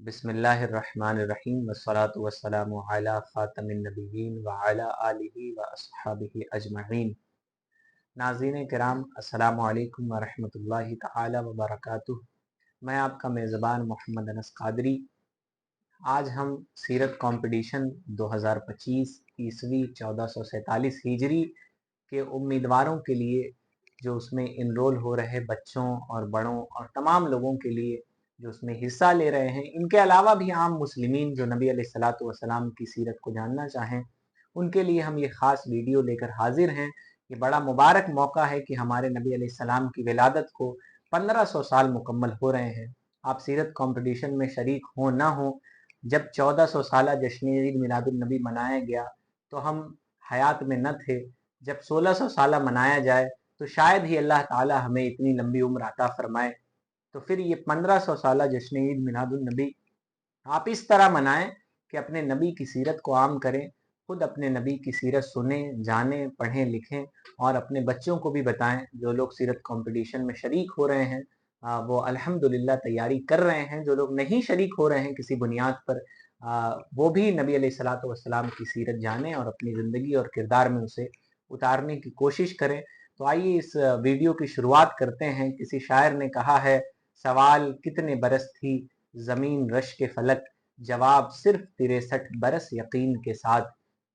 बिस्मिल्लाहिर्रहमानिर्रहीम वस्सलातु वस्सलामु अला खातमिन नबिय्यीन व अला आलिहि व अस्हाबिहि अजमईन। नाज़रीन किराम, अस्सलामु अलैकुम व रहमतुल्लाहि तआला व बरकातुहू। मैं आपका मेज़बान मोहम्मद अनस कादरी। आज हम सीरत कंपटीशन 2025 ईस्वी 1447 हिजरी के उम्मीदवारों के लिए, जो उसमें इनरोल हो रहे बच्चों और बड़ों और तमाम लोगों के लिए जो उसमें हिस्सा ले रहे हैं, इनके अलावा भी आम मुस्लिमीन जो नबी अलैहिस्सलातु वस्सलाम की सीरत को जानना चाहें, उनके लिए हम ये ख़ास वीडियो लेकर हाजिर हैं। ये बड़ा मुबारक मौका है कि हमारे नबी अलैहिस्सलाम की विलादत को 1500 साल मुकम्मल हो रहे हैं। आप सीरत कंपटीशन में शरीक हो ना हो, जब 1400 साला जश्न ईद मिलादुन नबी मनाया गया तो हम हयात में न थे। जब 1600 साला मनाया जाए तो शायद ही अल्लाह ताला हमें इतनी लंबी उम्र अता फरमाए। तो फिर ये 1500 साला जश्न ईद मिलादुन नबी आप इस तरह मनाएं कि अपने नबी की सीरत को आम करें, खुद अपने नबी की सीरत सुनें, जानें, पढ़ें, लिखें और अपने बच्चों को भी बताएं। जो लोग सीरत कंपटीशन में शरीक हो रहे हैं वो अल्हम्दुलिल्लाह तैयारी कर रहे हैं। जो लोग नहीं शरीक हो रहे हैं किसी बुनियाद पर, वो भी नबी अलैहिस्सलातु वस्सलाम की सीरत जानें और अपनी ज़िंदगी और किरदार में उसे उतारने की कोशिश करें। तो आइए इस वीडियो की शुरुआत करते हैं। किसी शायर ने कहा है, सवाल कितने बरस थी ज़मीन रश के फलक, जवाब सिर्फ 63 बरस यकीन के साथ।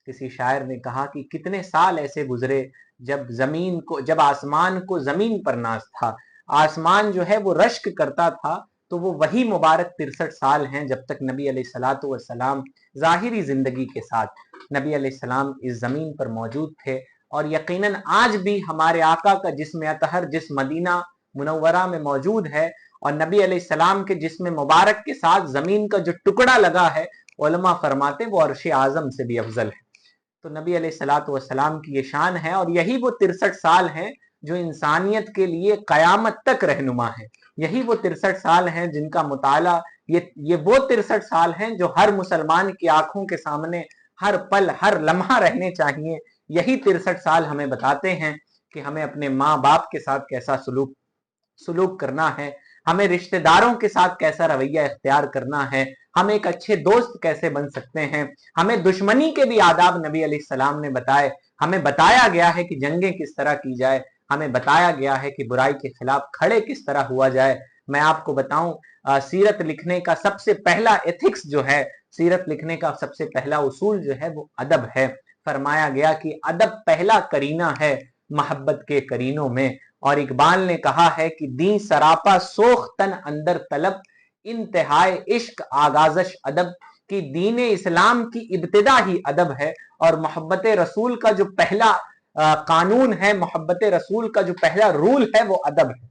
किसी शायर ने कहा कि कितने साल ऐसे गुजरे जब आसमान को ज़मीन पर नाज था। आसमान जो है वो रश्क करता था, तो वो वही मुबारक 63 साल हैं जब तक नबी अलैहिस्सलातु वस्सलाम ज़ाहिरी ज़िंदगी के साथ नबी अलैहिस्सलाम इस ज़मीन पर मौजूद थे। और यकीनन आज भी हमारे आका का जिस्म अतहर जिस मदीना मुनव्वरा में मौजूद है और नबी अलैहिस्सलाम के जिस्म मुबारक के साथ ज़मीन का जो टुकड़ा लगा है, उलमा फरमाते वो अर्श आज़म से भी अफजल है। तो नबी अलैहिस्सलातु वस्सलाम की ये शान है और यही वो 63 साल हैं जो इंसानियत के लिए कयामत तक रहनुमा है। यही वो 63 साल हैं जिनका मुताला, ये वो 63 साल हैं जो हर मुसलमान की आंखों के सामने हर पल हर लम्हा रहने चाहिए। यही 63 साल हमें बताते हैं कि हमें अपने माँ बाप के साथ कैसा सलूक करना है, हमें रिश्तेदारों के साथ कैसा रवैया इख्तियार करना है, हम एक अच्छे दोस्त कैसे बन सकते हैं। हमें दुश्मनी के भी आदाब नबी अलैहिस्सलाम ने बताए। हमें बताया गया है कि जंगें किस तरह की जाए, हमें बताया गया है कि बुराई के खिलाफ खड़े किस तरह हुआ जाए। मैं आपको बताऊं, सीरत लिखने का सबसे पहला एथिक्स जो है, सीरत लिखने का सबसे पहला उसूल जो है वो अदब है। फरमाया गया कि अदब पहला करीना है मोहब्बत के करीनों में। और इकबाल ने कहा है कि दी सरापा सोख तन अंदर तलब, इंतहाए इश्क आगाजश अदब, कि दीन इस्लाम की इब्तिदा ही अदब है। और मोहब्बत रसूल का जो पहला कानून है, मोहब्बत रसूल का जो पहला रूल है वो अदब है।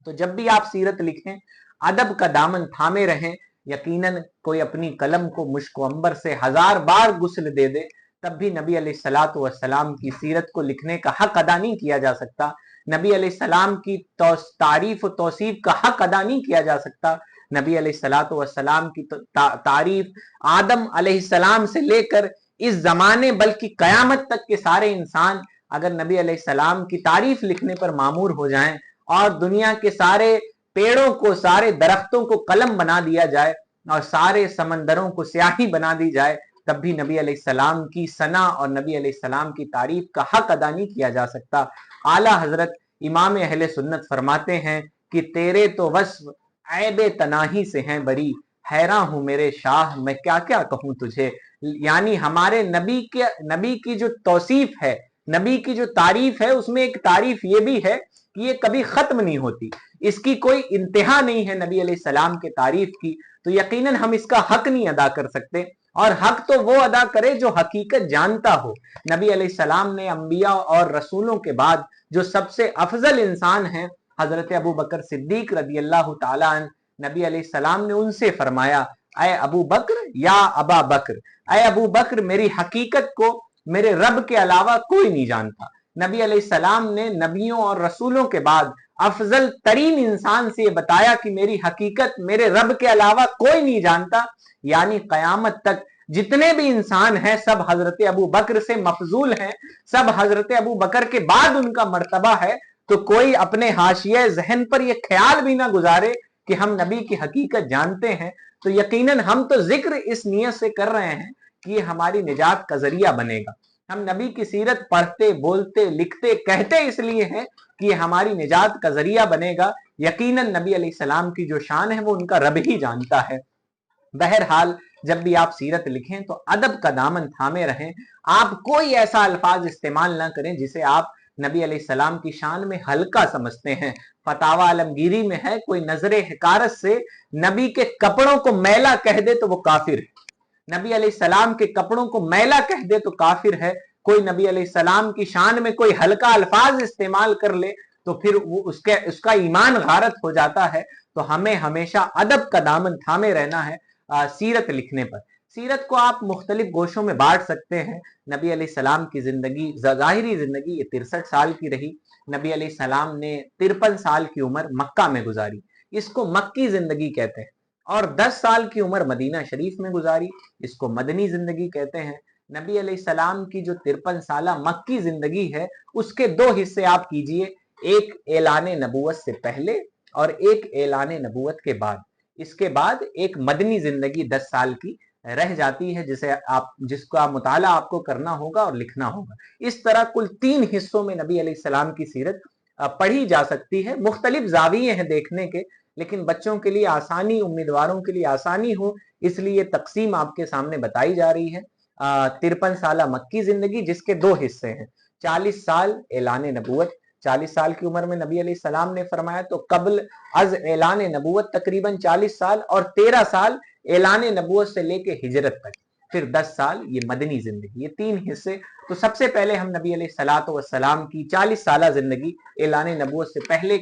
तो जब भी आप सीरत लिखें, अदब का दामन थामे रहें। यकीनन कोई अपनी कलम को मुश्क अंबर से 1000 बार गुस्ल दे दे, तब भी नबी अलैहिस्सलातु वस्सलाम की सीरत को लिखने का हक अदा नहीं किया जा सकता। नबी अलैहिस्सलाम की तारीफ और तौसीफ का हक अदा नहीं किया जा सकता। नबी अलैहिस्सलातु वस्सलाम की तारीफ आदम अलैहिस्सलाम से लेकर इस जमाने बल्कि कयामत तक के सारे इंसान अगर नबी अलैहिस्सलाम की तारीफ लिखने पर मामूर हो जाएं और दुनिया के सारे पेड़ों को, सारे दरख्तों को कलम बना दिया जाए और सारे समंदरों को स्याही बना दी जाए, तब भी नबी अलैहिस्सलाम की सना और नबी अलैहिस्सलाम की तारीफ का हक अदा नहीं किया जा सकता। आला हजरत इमाम अहले सुन्नत फरमाते हैं कि तेरे तो वस्फ ऐबे तनाही से हैं बरी, हैरान हूं मेरे शाह मैं क्या क्या कहूं तुझे। यानी हमारे नबी की जो तौसीफ है, नबी की जो तारीफ है, उसमें एक तारीफ ये भी है कि ये कभी खत्म नहीं होती, इसकी कोई इंतहा नहीं है नबी अलैहिस्सलाम के तारीफ की। तो यकीनन हम इसका हक नहीं अदा कर सकते, और हक तो वो अदा करे जो हकीकत जानता हो। नबी अलैहिस्सलाम ने अंबिया और रसूलों के बाद जो सबसे अफजल इंसान हैं, हजरत अबू बकर सिद्दीक रदी अल्लाह ताला अन्हु, नबी अलैहिस्सलाम ने उनसे फरमाया, ऐ अबू बकर या अबा बकर, ऐ अबू बकर मेरी हकीकत को मेरे रब के अलावा कोई नहीं जानता। नबी अलैहिस्सलाम ने नबियों और रसूलों के बाद अफजल तरीन इंसान से बताया कि मेरी हकीकत मेरे रब के अलावा कोई नहीं जानता। यानी कयामत तक जितने भी इंसान हैं सब हजरत अबू बकर से मफजूल हैं, सब हजरत अबू बकर के बाद उनका मर्तबा है। तो कोई अपने हाशिए जहन पर यह ख्याल भी ना गुजारे کہ ہم نبی کی حقیقت جانتے ہیں تو یقیناً ہم تو ذکر اس نیت سے کر رہے ہیں کہ یہ ہماری نجات کا ذریعہ بنے گا. ہم نبی کی سیرت پڑھتے بولتے لکھتے کہتے اس لیے ہیں کہ یہ ہماری نجات کا ذریعہ بنے گا. یقیناً نبی علیہ السلام کی جو شان ہے وہ ان کا رب ہی جانتا ہے. بہرحال جب بھی آپ سیرت لکھیں تو ادب کا دامن تھامے رہیں. آپ کوئی ایسا الفاظ استعمال نہ کریں جسے آپ نبی علیہ السلام کی شان میں ہلکا سمجھتے ہیں. فتاوی عالمگیری میں ہے کوئی نظر حقارت سے نبی کے کپڑوں کو میلا کہہ دے تو وہ کافر ہے. نبی علیہ السلام کے کپڑوں کو میلا کہہ دے تو کافر ہے. کوئی نبی علیہ السلام کی شان میں کوئی ہلکا الفاظ استعمال کر لے تو پھر وہ اس کا ایمان غارت ہو جاتا ہے. تو ہمیں ہمیشہ ادب کا دامن تھامے رہنا ہے سیرت لکھنے پر. سیرت کو آپ مختلف گوشوں میں بانٹ سکتے ہیں. نبی علیہ السلام کی زندگی ظاہری زندگی یہ 63 سال کی رہی. نبی علیہ السلام نے 53 سال کی عمر مکہ میں گزاری، اس کو مکی زندگی کہتے ہیں. اور 10 سال کی عمر مدینہ شریف میں گزاری، اس کو مدنی زندگی کہتے ہیں. نبی علیہ السلام کی جو 53 سالہ مکی زندگی ہے اس کے 2 حصے آپ کیجئے، ایک اعلان نبوت سے پہلے اور ایک اعلان نبوت کے بعد. اس کے بعد ایک مدنی زندگی 10 سال کی رہ جاتی ہے جس کا مطالعہ آپ کو کرنا ہوگا اور لکھنا ہوگا. اس طرح کل 3 حصوں میں نبی علیہ السلام کی سیرت پڑھی جا سکتی ہے. مختلف زاویے ہیں دیکھنے کے، لیکن بچوں کے لیے آسانی، امیدواروں کے لیے آسانی ہو اس لیے تقسیم آپ کے سامنے بتائی جا رہی ہے. 53 سالہ مکی زندگی جس کے 2 حصے ہیں. 40 سال اعلان نبوت، 40 سال کی عمر میں نبی علیہ السلام نے فرمایا تو قبل از اعلان نبوت تقریباً 40 سال اور 13 سال اعلان نبوت سے لے کے ہجرت تک، پھر 10 سال یہ مدنی زندگی. یہ 3 حصے. تو سب سے پہلے ہم نبی علیہ الصلوۃ والسلام کی 40 سالہ زندگی اعلان نبوت سے پہلے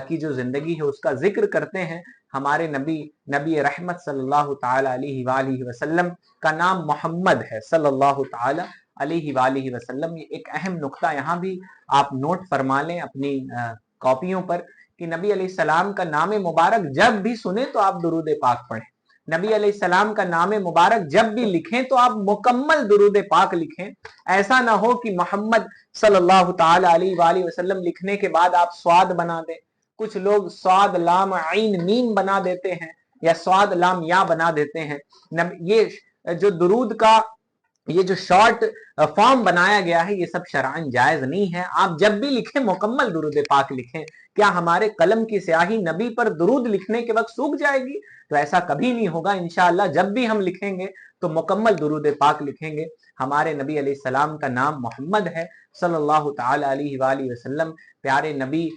کی جو زندگی ہے اس کا ذکر کرتے ہیں. ہمارے نبی رحمت صلی اللہ تعالی علیہ وآلہ وسلم کا نام محمد ہے صلی اللہ تعالی علیہ وآلہ وسلم. یہ ایک اہم نقطہ یہاں بھی آپ نوٹ فرما لیں اپنی کاپیوں پر کہ نبی علیہ السلام کا نام مبارک جب بھی سنیں تو آپ درود پاک پڑھیں. نبی علیہ السلام کا نام مبارک جب بھی لکھیں تو آپ مکمل درود پاک لکھیں. ایسا نہ ہو کہ محمد صلی اللہ تعالی علیہ وآلہ وسلم لکھنے کے بعد آپ سواد بنا دیں. کچھ لوگ سواد لام عین میم بنا دیتے ہیں یا سواد لام یا بنا دیتے ہیں. یہ جو درود کا یہ جو شارٹ فارم بنایا گیا ہے یہ سب شرعاً جائز نہیں ہے. آپ جب بھی لکھیں مکمل درود پاک لکھیں. کیا ہمارے قلم کی سیاہی نبی پر درود لکھنے کے وقت سوکھ جائے گی؟ تو ایسا کبھی نہیں ہوگا. انشاءاللہ جب بھی ہم لکھیں گے تو مکمل درود پاک لکھیں گے. ہمارے نبی علیہ السلام کا نام محمد ہے صلی اللہ تعالی علیہ وآلہ وسلم. پیارے نبی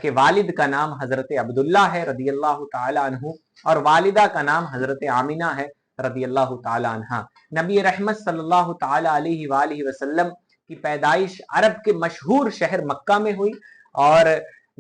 کے والد کا نام حضرت عبداللہ ہے رضی اللہ تعالی عنہ اور والدہ کا نام حضرت آمنہ ہے رضی اللہ تعالی عنہ. نبی رحمت صلی اللہ تعالی علیہ وآلہ وسلم کی پیدائش عرب کے مشہور شہر مکہ میں ہوئی. اور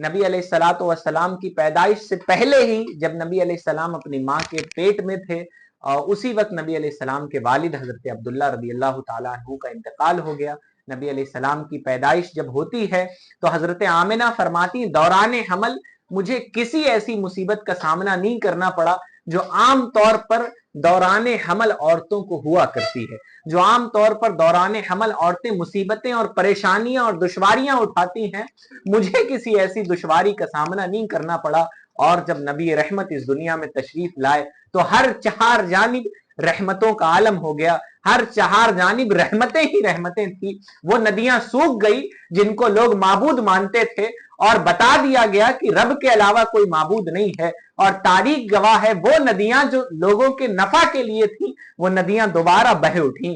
نبی علیہ الصلوۃ والسلام کی پیدائش سے پہلے ہی جب نبی علیہ السلام اپنی ماں کے پیٹ میں تھے اسی وقت نبی علیہ السلام کے والد حضرت عبداللہ رضی اللہ تعالی عنہ کا انتقال ہو گیا. نبی علیہ السلام کی پیدائش جب ہوتی ہے تو حضرت آمنہ فرماتی دوران حمل مجھے کسی ایسی مصیبت کا سامنا نہیں کرنا پڑا جو عام طور پر دوران حمل عورتوں کو ہوا کرتی ہے. جو عام طور پر دوران حمل عورتیں مصیبتیں اور پریشانیاں اور دشواریاں اٹھاتی ہیں مجھے کسی ایسی دشواری کا سامنا نہیں کرنا پڑا. اور جب نبی رحمت اس دنیا میں تشریف لائے تو ہر 4 جانب رحمتوں کا عالم ہو گیا. ہر 4 جانب رحمتیں ہی رحمتیں تھیں. وہ ندیاں سوکھ گئی جن کو لوگ معبود مانتے تھے اور بتا دیا گیا کہ رب کے علاوہ کوئی معبود نہیں ہے. اور تاریخ گواہ ہے وہ ندیاں جو لوگوں کے نفع کے لیے تھیں وہ ندیاں دوبارہ بہہ اٹھیں.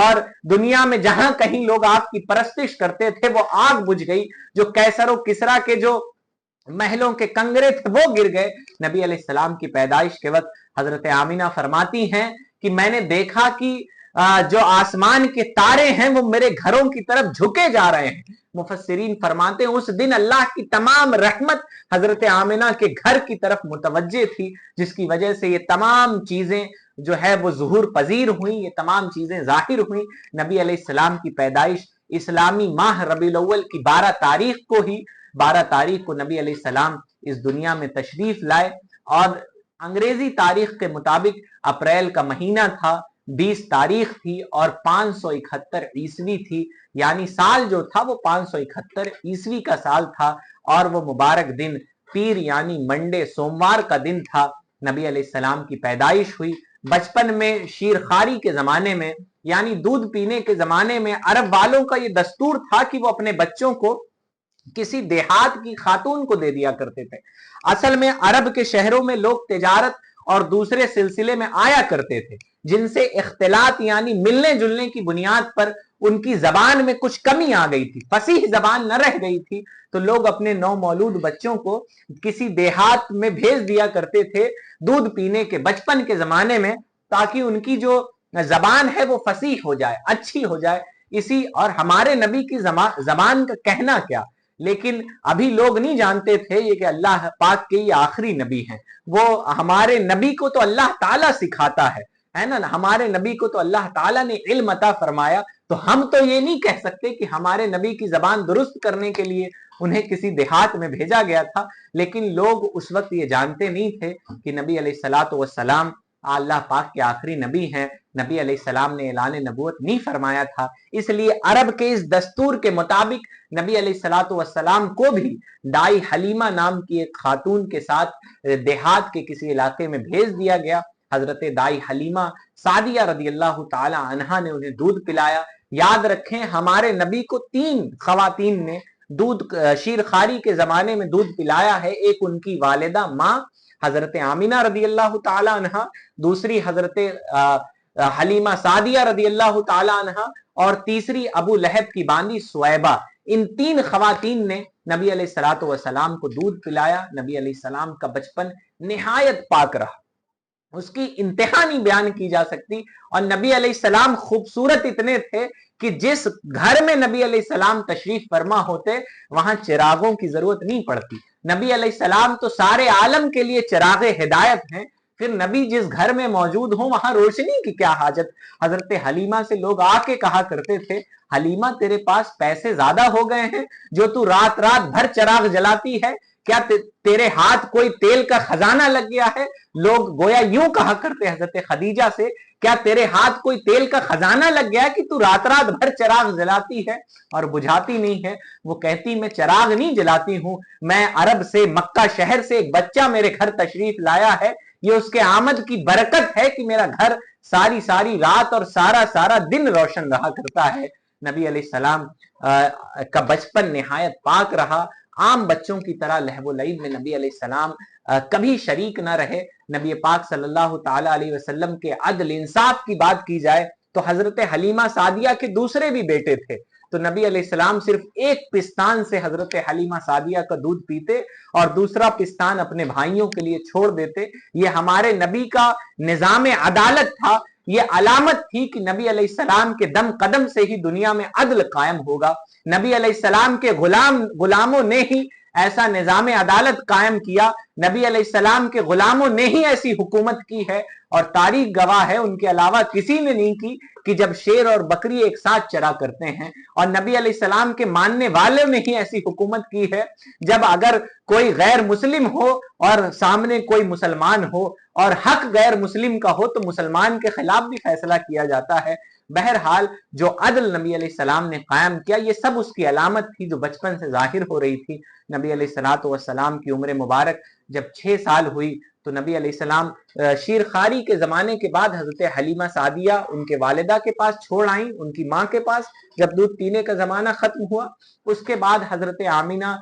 اور دنیا میں جہاں کہیں لوگ آپ کی پرستش کرتے تھے وہ آگ بجھ گئی. جو کیسر و کسرا کے جو محلوں کے کنگرے تھے وہ گر گئے. نبی علیہ السلام کی پیدائش کے وقت حضرت آمنہ فرماتی ہیں کہ میں نے دیکھا کہ جو آسمان کے تارے ہیں وہ میرے گھروں کی طرف جھکے جا رہے ہیں. مفسرین فرماتے ہیں اس دن اللہ کی تمام رحمت حضرت آمنہ کے گھر کی طرف متوجہ تھی جس کی وجہ سے یہ تمام چیزیں جو ہے وہ ظہور پذیر ہوئیں، یہ تمام چیزیں ظاہر ہوئیں. نبی علیہ السلام کی پیدائش اسلامی ماہ ربیع الاول کی 12 تاریخ کو نبی علیہ السلام اس دنیا میں تشریف لائے. اور انگریزی تاریخ کے مطابق اپریل کا مہینہ تھا، 20 تاریخ تھی اور 571 عیسوی تھی. یعنی سال جو تھا وہ 571 عیسوی کا سال تھا. اور وہ مبارک دن پیر یعنی منڈے سوموار کا دن تھا، نبی علیہ السلام کی پیدائش ہوئی۔ بچپن میں شیرخواری کے زمانے میں یعنی دودھ پینے کے زمانے میں عرب والوں کا یہ دستور تھا کہ وہ اپنے بچوں کو کسی دیہات کی خاتون کو دے دیا کرتے تھے۔ اصل میں عرب کے شہروں میں لوگ تجارت اور دوسرے سلسلے میں آیا کرتے تھے، جن سے اختلاط یعنی ملنے جلنے کی بنیاد پر ان کی زبان میں کچھ کمی آ گئی تھی، فصیح زبان نہ رہ گئی تھی، تو لوگ اپنے نو مولود بچوں کو کسی دیہات میں بھیج دیا کرتے تھے دودھ پینے کے بچپن کے زمانے میں، تاکہ ان کی جو زبان ہے وہ فصیح ہو جائے، اچھی ہو جائے۔ اسی اور ہمارے نبی کی زبان کا کہنا کیا، لیکن ابھی لوگ نہیں جانتے تھے یہ کہ اللہ پاک کے یہ آخری نبی ہیں۔ وہ ہمارے نبی کو تو اللہ تعالیٰ سکھاتا ہے نا، ہمارے نبی کو تو اللہ تعالیٰ نے علم عطا فرمایا، تو ہم تو یہ نہیں کہہ سکتے کہ ہمارے نبی کی زبان درست کرنے کے لیے انہیں کسی دیہات میں بھیجا گیا تھا۔ لیکن لوگ اس وقت یہ جانتے نہیں تھے کہ نبی علیہ الصلوۃ والسلام اللہ پاک کے آخری نبی ہیں، نبی علیہ السلام نے اعلان نبوت نہیں فرمایا تھا۔ اس لیے عرب کے اس دستور کے مطابق نبی علیہ الصلوۃ والسلام کو بھی دائی حلیمہ نام کی ایک خاتون کے ساتھ دیہات کے کسی علاقے میں بھیج دیا گیا۔ حضرت دائی حلیمہ سعدیہ رضی اللہ تعالی عنہا نے انہیں دودھ پلایا۔ یاد رکھیں ہمارے نبی کو 3 خواتین نے دودھ شیرخواری کے زمانے میں دودھ پلایا ہے۔ ایک ان کی والدہ ماں حضرت آمینہ رضی اللہ تعالی عنہا، دوسری حضرت حلیمہ سعدیہ رضی اللہ تعالی عنہا، اور تیسری ابو لہب کی باندی سویبہ۔ ان 3 خواتین نے نبی علیہ الصلوۃ والسلام کو دودھ پلایا۔ نبی علیہ السلام کا بچپن نہایت پاک رہا، اس کی انتہا نہیں بیان کی جا سکتی۔ اور نبی علیہ السلام خوبصورت اتنے تھے کہ جس گھر میں نبی علیہ السلام تشریف فرما ہوتے وہاں چراغوں کی ضرورت نہیں پڑتی۔ نبی علیہ السلام تو سارے عالم کے لیے چراغ ہدایت ہیں، پھر نبی جس گھر میں موجود ہوں وہاں روشنی کی کیا حاجت۔ حضرت حلیمہ سے لوگ آ کے کہا کرتے تھے، حلیمہ تیرے پاس پیسے زیادہ ہو گئے ہیں جو تو رات رات بھر چراغ جلاتی ہے، کیا تیرے ہاتھ کوئی تیل کا خزانہ لگ گیا ہے؟ لوگ گویا یوں کہا کرتے حضرت خدیجہ سے، کیا تیرے ہاتھ کوئی تیل کا خزانہ لگ گیا کہ تو رات رات بھر چراغ جلاتی ہے اور بجھاتی نہیں ہے؟ وہ کہتی میں چراغ نہیں جلاتی ہوں، میں عرب سے مکہ شہر سے ایک بچہ میرے گھر تشریف لایا ہے، یہ اس کے آمد کی برکت ہے کہ میرا گھر ساری ساری رات اور سارا سارا دن روشن رہا کرتا ہے۔ نبی علیہ السلام کا بچپن نہایت پاک رہا۔ عام بچوں کی طرح لہو و لعب میں نبی علیہ السلام کبھی شریک نہ رہے۔ نبی پاک صلی اللہ تعالی علیہ وسلم کے عدل انصاف کی بات کی جائے تو حضرت حلیمہ سعدیہ کے دوسرے بھی بیٹے تھے، تو نبی علیہ السلام صرف ایک پستان سے حضرت حلیمہ سعدیہ کا دودھ پیتے اور دوسرا پستان اپنے بھائیوں کے لیے چھوڑ دیتے۔ یہ ہمارے نبی کا نظام عدالت تھا، یہ علامت تھی کہ نبی علیہ السلام کے دم قدم سے ہی دنیا میں عدل قائم ہوگا۔ نبی علیہ السلام کے غلاموں نے ہی ایسا نظام عدالت قائم کیا، نبی علیہ السلام کے غلاموں نے ہی ایسی حکومت کی ہے، اور تاریخ گواہ ہے ان کے علاوہ کسی نے نہیں کی، کہ جب شیر اور بکری ایک ساتھ چرا کرتے ہیں، اور نبی علیہ السلام کے ماننے والوں نے ہی ایسی حکومت کی ہے جب اگر کوئی غیر مسلم ہو اور سامنے کوئی مسلمان ہو اور حق غیر مسلم کا ہو تو مسلمان کے خلاف بھی فیصلہ کیا جاتا ہے۔ بہرحال جو عدل نبی علیہ السلام نے قائم کیا یہ سب اس کی علامت تھی جو بچپن سے ظاہر ہو رہی تھی۔ نبی علیہ الصلوۃ والسلام کی عمر مبارک جب 6 سال ہوئی تو نبی علیہ السلام شیرخواری کے زمانے کے بعد حضرت حلیمہ سعدیہ ان کے والدہ کے پاس چھوڑ آئیں، ان کی ماں کے پاس، جب دودھ پینے کا زمانہ ختم ہوا۔ اس کے بعد حضرت آمینہ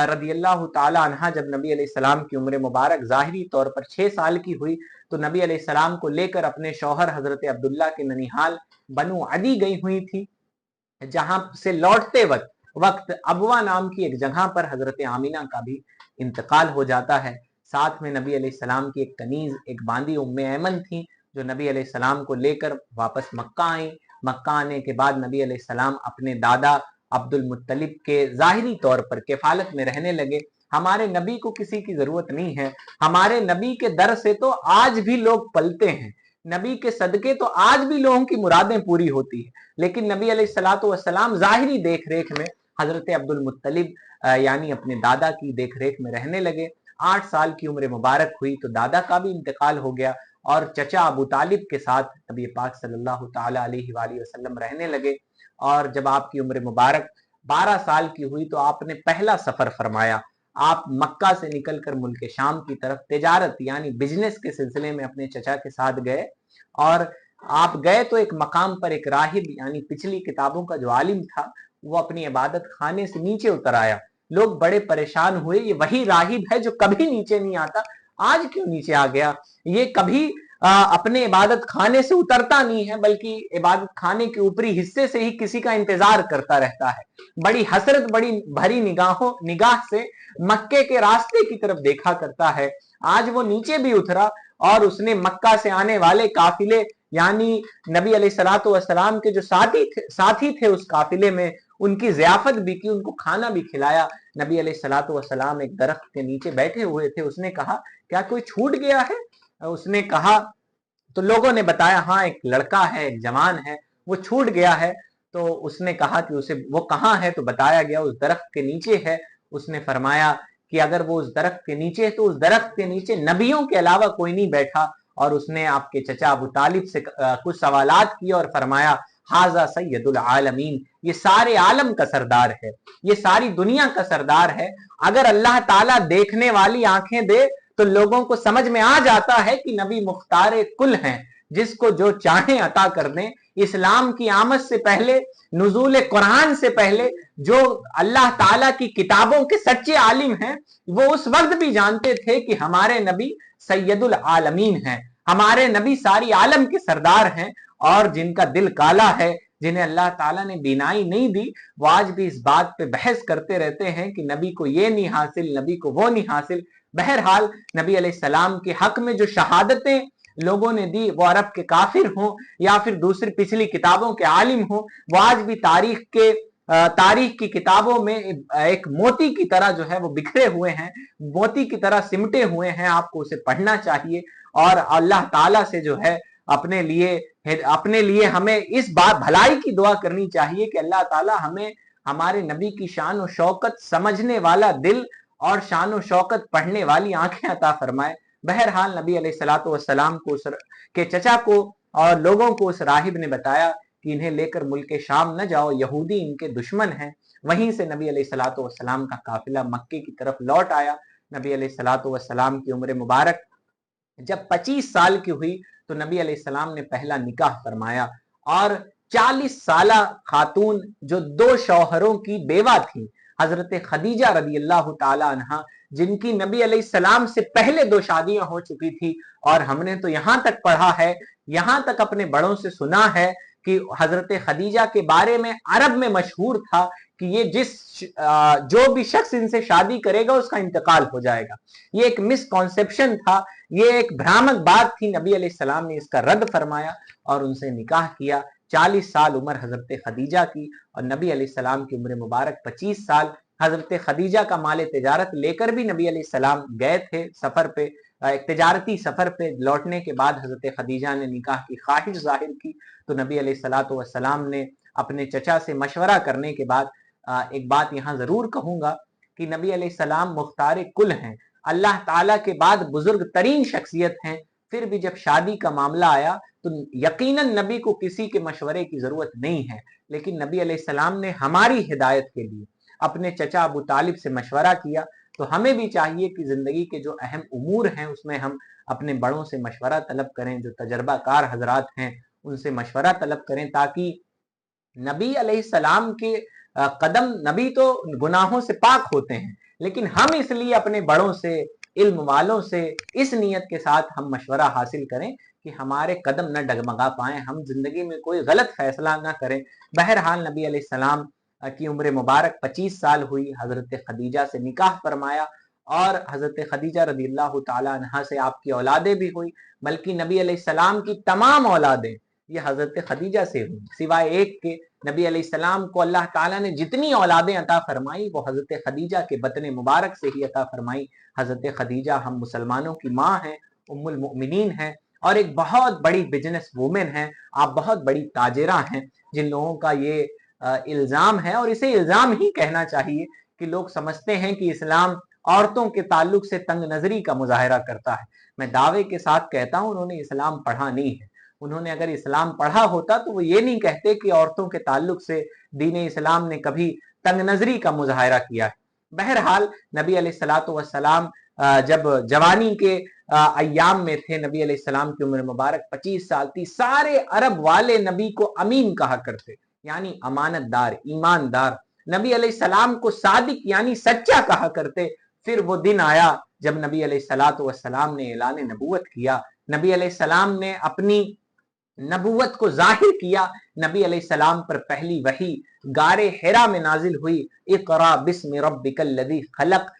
رضی اللہ تعالی عنہا جب نبی علیہ السلام کی عمر مبارک ظاہری طور پر 6 سال کی ہوئی تو نبی علیہ السلام کو لے کر اپنے شوہر حضرت عبداللہ کے ننیحال بنو عدی گئی ہوئی تھی، جہاں سے لوٹتے وقت ابوا نام کی ایک جگہ پر حضرت آمینہ کا بھی انتقال ہو جاتا ہے۔ ساتھ میں نبی علیہ السلام کی ایک کنیز ایک باندی ام ایمن تھی جو نبی علیہ السلام کو لے کر واپس مکہ آئیں۔ مکہ آنے کے بعد نبی علیہ السلام اپنے دادا عبد المطلب کے ظاہری طور پر کفالت میں رہنے لگے۔ ہمارے نبی کو کسی کی ضرورت نہیں ہے، ہمارے نبی کے در سے تو آج بھی لوگ پلتے ہیں، نبی کے صدقے تو آج بھی لوگوں کی مرادیں پوری ہوتی ہیں، لیکن نبی علیہ الصلوۃ والسلام ظاہری دیکھ ریکھ میں حضرت عبد المطلب یعنی اپنے دادا کی دیکھ ریکھ میں رہنے لگے۔ 8 سال کی عمر مبارک ہوئی تو دادا کا بھی انتقال ہو گیا اور چچا ابو طالب کے ساتھ نبی پاک صلی اللہ تعالی علیہ وآلہ وسلم رہنے لگے۔ اور جب آپ کی عمر مبارک 12 سال کی ہوئی تو آپ نے پہلا سفر فرمایا۔ آپ مکہ سے نکل کر ملک شام کی طرف تجارت یعنی بزنس کے سلسلے میں اپنے چچا کے ساتھ گئے، اور آپ گئے تو ایک مقام پر ایک راہب یعنی پچھلی کتابوں کا جو عالم تھا وہ اپنی عبادت خانے سے نیچے اتر آیا۔ لوگ بڑے پریشان ہوئے، یہ وہی راہب ہے جو کبھی نیچے نہیں آتا، آج کیوں نیچے آ گیا؟ یہ کبھی اپنے عبادت خانے سے اترتا نہیں ہے، بلکہ عبادت خانے کے اوپری حصے سے ہی کسی کا انتظار کرتا رہتا ہے۔ بڑی حسرت بڑی بھری نگاہ سے مکے کے راستے کی طرف دیکھا کرتا ہے۔ آج وہ نیچے بھی اترا اور اس نے مکہ سے آنے والے قافلے یعنی نبی علیہ الصلوۃ والسلام کے جو ساتھی تھے اس قافلے میں ان کی ضیافت بھی کی، ان کو کھانا بھی کھلایا۔ نبی علیہ الصلوۃ والسلام ایک درخت کے نیچے بیٹھے ہوئے تھے، اس نے کہا کیا کوئی چھوٹ گیا ہے؟ اس نے کہا تو لوگوں نے بتایا ہاں ایک لڑکا ہے، ایک جوان ہے، وہ چھوٹ گیا ہے۔ تو اس نے کہا کہ اسے وہ کہاں ہے؟ تو بتایا گیا اس درخت کے نیچے ہے۔ اس نے فرمایا کہ اگر وہ اس درخت کے نیچے ہے تو اس درخت کے نیچے نبیوں کے علاوہ کوئی نہیں بیٹھا۔ اور اس نے آپ کے چچا ابو طالب سے کچھ سوالات کیے اور فرمایا ھذا سید العالمین، یہ سارے عالم کا سردار ہے، یہ ساری دنیا کا سردار ہے۔ اگر اللہ تعالیٰ دیکھنے والی آنکھیں دے تو لوگوں کو سمجھ میں آ جاتا ہے کہ نبی مختار کل ہیں، جس کو جو چاہیں عطا کر دیں۔ اسلام کی آمد سے پہلے، نزول قرآن سے پہلے جو اللہ تعالیٰ کی کتابوں کے سچے عالم ہیں وہ اس وقت بھی جانتے تھے کہ ہمارے نبی سید العالمین ہیں، ہمارے نبی ساری عالم کے سردار ہیں۔ اور جن کا دل کالا ہے، جنہیں اللہ تعالیٰ نے بینائی نہیں دی، وہ آج بھی اس بات پہ بحث کرتے رہتے ہیں کہ نبی کو یہ نہیں حاصل، نبی کو وہ نہیں حاصل۔ بہرحال نبی علیہ السلام کے حق میں جو شہادتیں لوگوں نے دی، وہ عرب کے کافر ہوں یا پھر دوسری پچھلی کتابوں کے عالم ہوں، وہ آج بھی تاریخ کی کتابوں میں ایک موتی کی طرح جو ہے وہ بکھرے ہوئے ہیں، موتی کی طرح سمٹے ہوئے ہیں۔ آپ کو اسے پڑھنا چاہیے اور اللہ تعالیٰ سے جو ہے اپنے لیے ہمیں اس بات بھلائی کی دعا کرنی چاہیے کہ اللہ تعالیٰ ہمیں ہمارے نبی کی شان و شوکت سمجھنے والا دل اور شان و شوکت پڑھنے والی آنکھیں عطا فرمائے۔ بہرحال نبی علیہ الصلوۃ والسلام کے چچا کو اور لوگوں کو اس راہب نے بتایا کہ انہیں لے کر ملک شام نہ جاؤ، یہودی ان کے دشمن ہیں۔ وہیں سے نبی علیہ الصلوۃ والسلام کا قافلہ مکے کی طرف لوٹ آیا۔ نبی علیہ الصلوۃ والسلام کی عمر مبارک جب 25 سال کی ہوئی تو نبی علیہ السلام نے پہلا نکاح فرمایا، اور 40 سالہ خاتون جو 2 شوہروں کی بیوہ تھی، حضرت خدیجہ رضی اللہ تعالی عنہا، جن کی نبی علیہ السلام سے پہلے 2 شادیاں ہو چکی تھی۔ اور ہم نے تو یہاں تک پڑھا ہے، یہاں تک اپنے بڑوں سے سنا ہے کہ حضرت خدیجہ کے بارے میں عرب میں مشہور تھا کہ یہ جو بھی شخص ان سے شادی کرے گا اس کا انتقال ہو جائے گا۔ یہ ایک مس کانسیپشن تھا، یہ ایک بھرامک بات تھی۔ نبی علیہ السلام نے اس کا رد فرمایا اور ان سے نکاح کیا۔ 40 سال عمر حضرت خدیجہ کی اور نبی علیہ السلام کی عمر مبارک 25 سال۔ حضرت خدیجہ کا مال تجارت لے کر بھی نبی علیہ السلام گئے تھے سفر پہ، ایک تجارتی سفر پہ۔ لوٹنے کے بعد حضرت خدیجہ نے نکاح کی خواہش ظاہر کی تو نبی علیہ الصلوۃ والسلام نے اپنے چچا سے مشورہ کرنے کے بعد ایک بات یہاں ضرور کہوں گا کہ نبی علیہ السلام مختار کل ہیں، اللہ تعالیٰ کے بعد بزرگ ترین شخصیت ہیں، پھر بھی جب شادی کا معاملہ آیا تو یقیناً نبی کو کسی کے مشورے کی ضرورت نہیں ہے، لیکن نبی علیہ السلام نے ہماری ہدایت کے لیے اپنے چچا ابو طالب سے مشورہ کیا۔ تو ہمیں بھی چاہیے کہ زندگی کے جو اہم امور ہیں اس میں ہم اپنے بڑوں سے مشورہ طلب کریں، جو تجربہ کار حضرات ہیں ان سے مشورہ طلب کریں، تاکہ نبی علیہ السلام کے قدم، نبی تو گناہوں سے پاک ہوتے ہیں، لیکن ہم اس لیے اپنے بڑوں سے، علم والوں سے اس نیت کے ساتھ ہم مشورہ حاصل کریں کہ ہمارے قدم نہ ڈگمگا پائیں، ہم زندگی میں کوئی غلط فیصلہ نہ کریں۔ بہرحال نبی علیہ السلام کی عمر مبارک 25 سال ہوئی، حضرت خدیجہ سے نکاح فرمایا اور حضرت خدیجہ رضی اللہ تعالی عنہا سے آپ کی اولادیں بھی ہوئی، بلکہ نبی علیہ السلام کی تمام اولادیں یہ حضرت خدیجہ سے ہوئی، سوائے ایک کے۔ نبی علیہ السلام کو اللہ تعالیٰ نے جتنی اولادیں عطا فرمائی وہ حضرت خدیجہ کے بطن مبارک سے ہی عطا فرمائی۔ حضرت خدیجہ ہم مسلمانوں کی ماں ہیں، ام المؤمنین ہیں، اور ایک بہت بڑی بزنس وومن ہیں، آپ بہت بڑی تاجرہ ہیں۔ جن لوگوں کا یہ الزام ہے، اور اسے الزام ہی کہنا چاہیے، کہ لوگ سمجھتے ہیں کہ اسلام عورتوں کے تعلق سے تنگ نظری کا مظاہرہ کرتا ہے، میں دعوے کے ساتھ کہتا ہوں انہوں نے اسلام پڑھا نہیں ہے۔ انہوں نے اگر اسلام پڑھا ہوتا تو وہ یہ نہیں کہتے کہ عورتوں کے تعلق سے دین اسلام نے کبھی تنگ نظری کا مظاہرہ کیا ہے۔ बहरहाल नबी अलैहिस्सलातु वस्सलाम जब जवानी के अय्याम में थे, नबी अलैहिस्सलाम की उम्र मुबारक 25 साल थी। सारे अरब वाले नबी को अमीन कहा करते, यानी अमानतदार, ईमानदार। नबी अलैहिस्सलाम को सादिक यानी सच्चा कहा करते। फिर वो दिन आया जब नबी अलैहिस्सलातु वस्सलाम ने ऐलान नबूवत किया। नबी अलैहिस्सलाम ने अपनी नबूवत को जाहिर किया। नबी अलैहिस्सलाम पर पहली वही गारे हिरा में नाजिल हुई, इक़रा बिस्मि रब्बिकल लज़ी खलक।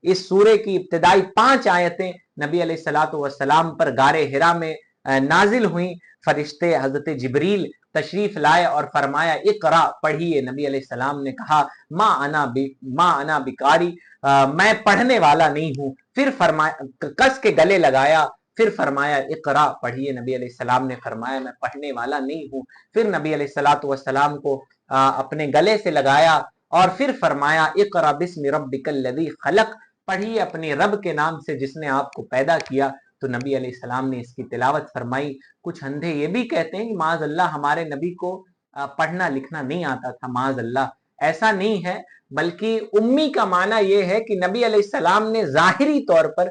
इस सूरे की इब्तिदाई 5 आयतें नबी अलैहिस्सलातु वस्सलाम पर गारे हिरा में नाजिल हुई। फरिश्ते हजरत जिब्रील तशरीफ लाए और फरमाया इक़रा, पढ़िए। नबी अलैहिस्सलाम ने कहा मा अना बिकारी, मैं पढ़ने वाला नहीं हूं। फिर फरमाया, कस के गले लगाया। फिर फरमाया इक़रा, पढ़िए। नबी अलैहिस्सलाम ने फरमाया मैं पढ़ने वाला नहीं हूं। फिर नबी अलैहिस्सलातु वस्सलाम को अपने गले से लगाया और फिर फरमाया इक़रा बिस्मि रब्बिकल लज़ी खलक, पढ़िए अपने रब के नाम से जिसने आपको पैदा किया। तो नबी अलैहिस्सलाम ने इसकी तिलावत फरमाई। कुछ अंधे ये भी कहते हैं कि माज़अल्लाह हमारे नबी को पढ़ना लिखना नहीं आता था, माज़अल्लाह। ऐसा नहीं है, बल्कि उम्मी का माना यह है कि नबी अलैहिस्सलाम ने जाहिरी तौर पर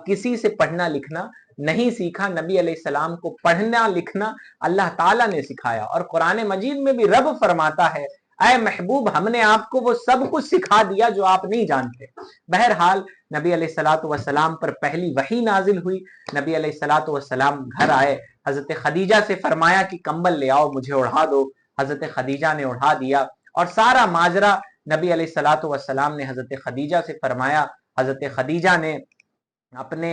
किसी से पढ़ना लिखना नहीं सीखा। नबी अलैहिस्सलाम को पढ़ना लिखना अल्लाह ताला ने सिखाया। और कुरान मजीद में भी रब फरमाता है, ऐ महबूब हमने आपको वो सब कुछ सिखा दिया जो आप नहीं जानते। बहरहाल नबी अलैहिस्सलातु वस्सलाम पर पहली वही नाजिल हुई। नबी अलैहिस्सलातु वस्सलाम घर आए, हजरत खदीजा से फरमाया कि कंबल ले आओ, मुझे उड़ा दो। हजरत खदीजा ने उड़ा दिया और सारा माजरा नबी अलैहिस्सलातु वस्सलाम ने हजरत खदीजा से फरमाया। हजरत खदीजा ने अपने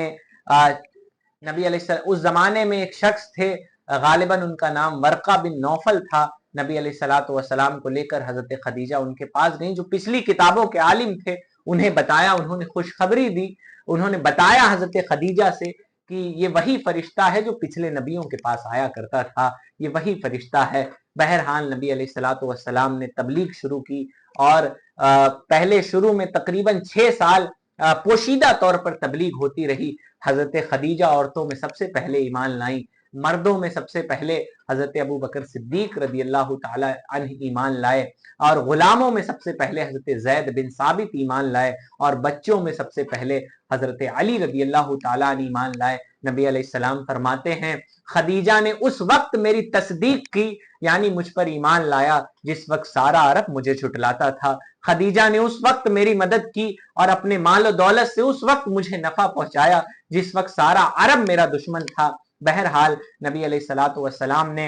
नबी अलैहिस्सलाम, उस जमाने में एक शख्स थे, गालिबन उनका नाम वर्का बिन नौफल था। नबी अलैहिस्सलातु वस्सलाम को लेकर हजरत खदीजा उनके पास गई, जो पिछली किताबों के आलिम थे। उन्हें बताया, उन्होंने खुशखबरी दी। उन्होंने बताया हजरत खदीजा से कि ये वही फरिश्ता है जो पिछले नबियों के पास आया करता था, ये वही फरिश्ता है। बहरहाल नबी अलैहिस्सलातु वस्सलाम ने तबलीग शुरू की और पहले शुरू में तकरीबन 6 साल पोशीदा तौर पर तबलीग होती रही। हजरत खदीजा औरतों में सबसे पहले ईमान लाई, मर्दों में सबसे पहले हजरत अबू बकर सिद्दीक रदी अल्लाह ताला अन्हु ईमान लाए, और गुलामों में सबसे पहले हजरत ज़ैद बिन साबित ईमान लाए, और बच्चों में सबसे पहले हजरत अली रदी अल्लाह ताला अन्हु ईमान लाए। नबी अलैहिस्सलाम फरमाते हैं खदीजा ने उस वक्त मेरी तस्दीक की, यानी मुझ पर ईमान लाया जिस वक्त सारा अरब मुझे छुटलाता था। खदीजा ने उस वक्त मेरी मदद की और अपने माल और दौलत से उस वक्त मुझे नफा पहुंचाया जिस वक्त सारा अरब मेरा दुश्मन था। बहरहाल नबी अलैहिस्सलातु वस्सलाम ने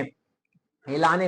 ऐलान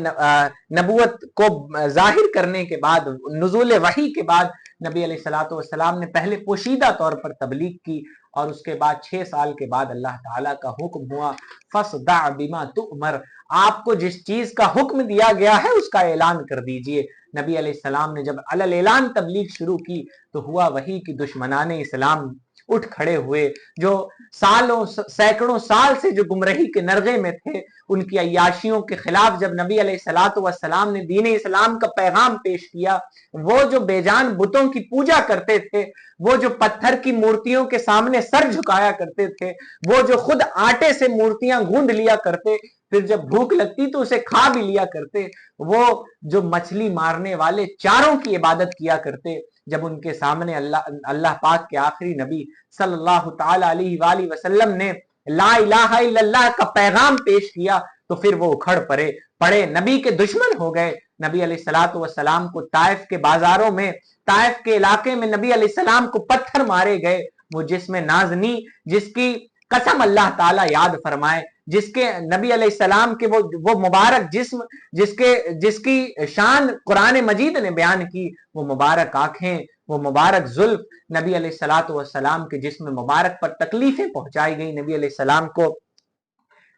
नबूवत को जाहिर करने के बाद, नुज़ूल वही के बाद, नबी अलैहिस्सलातु वस्सलाम ने पहले पोशीदा तौर पर तबलीग की, और उसके बाद 6 साल के बाद अल्लाह ताला का हुक्म हुआ फस्दा बिमा तुअमर, आपको जिस चीज का हुक्म दिया गया है उसका ऐलान कर दीजिए। नबी अलैहिस्सलाम ने जब अलल ऐलान तबलीग शुरू की तो हुआ वही कि दुश्मनाने इस्लाम उठ खड़े हुए, जो सालों सैकड़ों साल से जो गुमराही के नरगे में थे, उनकी अय्याशियों के खिलाफ जब नबी अलैहिस्सलातु वस्सलाम ने दीन इस्लाम का पैगाम पेश किया, वो जो बेजान बुतों की पूजा करते थे, वो जो पत्थर की मूर्तियों के सामने सर झुकाया करते थे, वो जो खुद आटे से मूर्तियां गूंद लिया करते, फिर जब भूख लगती तो उसे खा भी लिया करते, वो जो मछली मारने वाले चारों की इबादत किया करते, जब उनके सामने अल्लाह पाक के आखिरी नबी सल्लल्लाहु ताला अलैहि वसल्लम ने ला इलाहा इल्लल्लाह का पैगाम पेश किया, तो फिर वो उखड़ पड़े, नबी के दुश्मन हो गए। नबी अलैहिस्सलातु वस्सलाम को ताइफ के बाजारों में, ताइफ के इलाके में नबी अलैहिस्सलाम को पत्थर मारे गए। वो जिसमें नाजनी, जिसकी कसम अल्लाह ताला याद फरमाए, जिसके नबी अलैहिस्सलाम के वो मुबारक जिस्म, जिसकी शान कुरान मजीद ने बयान की, वो मुबारक आंखें, वो मुबारक जुल्फ, नबी अलैहिस्सलातु वस्सलाम के जिस्म मुबारक पर तकलीफें पहुंचाई गई। नबी अलैहिस्सलाम को